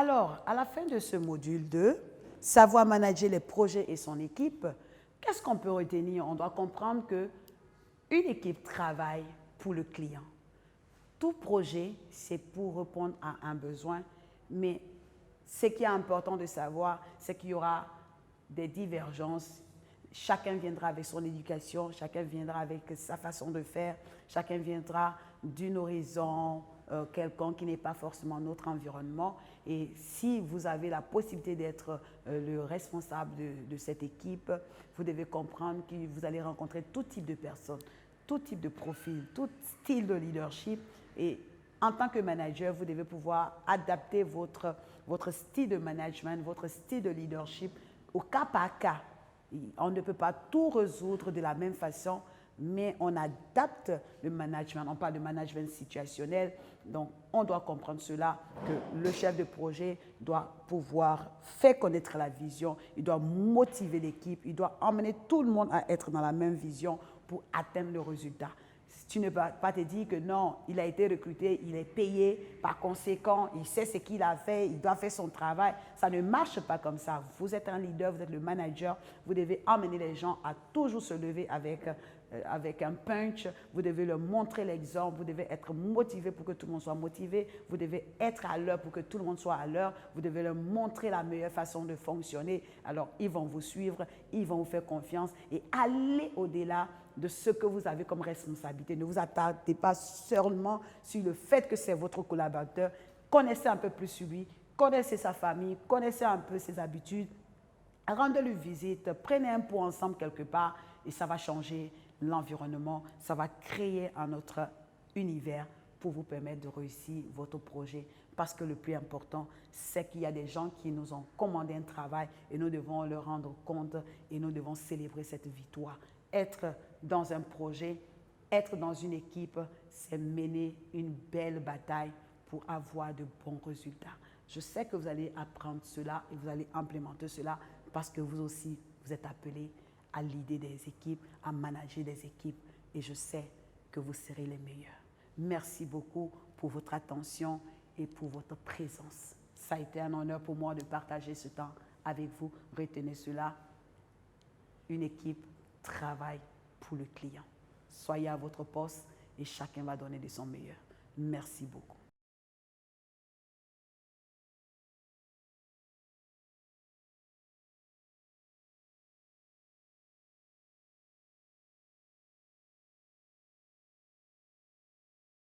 Alors, à la fin de ce module 2, savoir manager les projets et son équipe, qu'est-ce qu'on peut retenir? On doit comprendre qu'une équipe travaille pour le client. Tout projet, c'est pour répondre à un besoin, mais ce qui est important de savoir, c'est qu'il y aura des divergences. Chacun viendra avec son éducation, chacun viendra avec sa façon de faire, chacun viendra d'un horizon quelconque qui n'est pas forcément notre environnement. Et si vous avez la possibilité d'être le responsable de cette équipe, vous devez comprendre que vous allez rencontrer tout type de personnes, tout type de profil, tout style de leadership. Et en tant que manager, vous devez pouvoir adapter votre style de management, votre style de leadership au cas par cas. On ne peut pas tout résoudre de la même façon, mais on adapte le management. On parle de management situationnel, donc on doit comprendre cela, que le chef de projet doit pouvoir faire connaître la vision, il doit motiver l'équipe, il doit emmener tout le monde à être dans la même vision pour atteindre le résultat. Tu ne vas pas te dire que non, il a été recruté, il est payé, par conséquent, il sait ce qu'il a fait, il doit faire son travail. Ça ne marche pas comme ça. Vous êtes un leader, vous êtes le manager, vous devez emmener les gens à toujours se lever avec un punch, vous devez leur montrer l'exemple, vous devez être motivé pour que tout le monde soit motivé, vous devez être à l'heure pour que tout le monde soit à l'heure, vous devez leur montrer la meilleure façon de fonctionner. Alors, ils vont vous suivre, ils vont vous faire confiance et aller au-delà de ce que vous avez comme responsabilité. Ne vous attardez pas seulement sur le fait que c'est votre collaborateur. Connaissez un peu plus sur lui, connaissez sa famille, connaissez un peu ses habitudes. Rendez-lui visite, prenez un pot ensemble quelque part et ça va changer l'environnement, ça va créer un autre univers pour vous permettre de réussir votre projet. Parce que le plus important, c'est qu'il y a des gens qui nous ont commandé un travail et nous devons leur rendre compte et nous devons célébrer cette victoire. Être dans un projet, être dans une équipe, c'est mener une belle bataille pour avoir de bons résultats. Je sais que vous allez apprendre cela et vous allez implémenter cela parce que vous aussi, vous êtes appelés à l'idée des équipes, à manager des équipes et je sais que vous serez les meilleurs. Merci beaucoup pour votre attention et pour votre présence. Ça a été un honneur pour moi de partager ce temps avec vous. Retenez cela, une équipe travaille pour le client. Soyez à votre poste et chacun va donner de son meilleur. Merci beaucoup.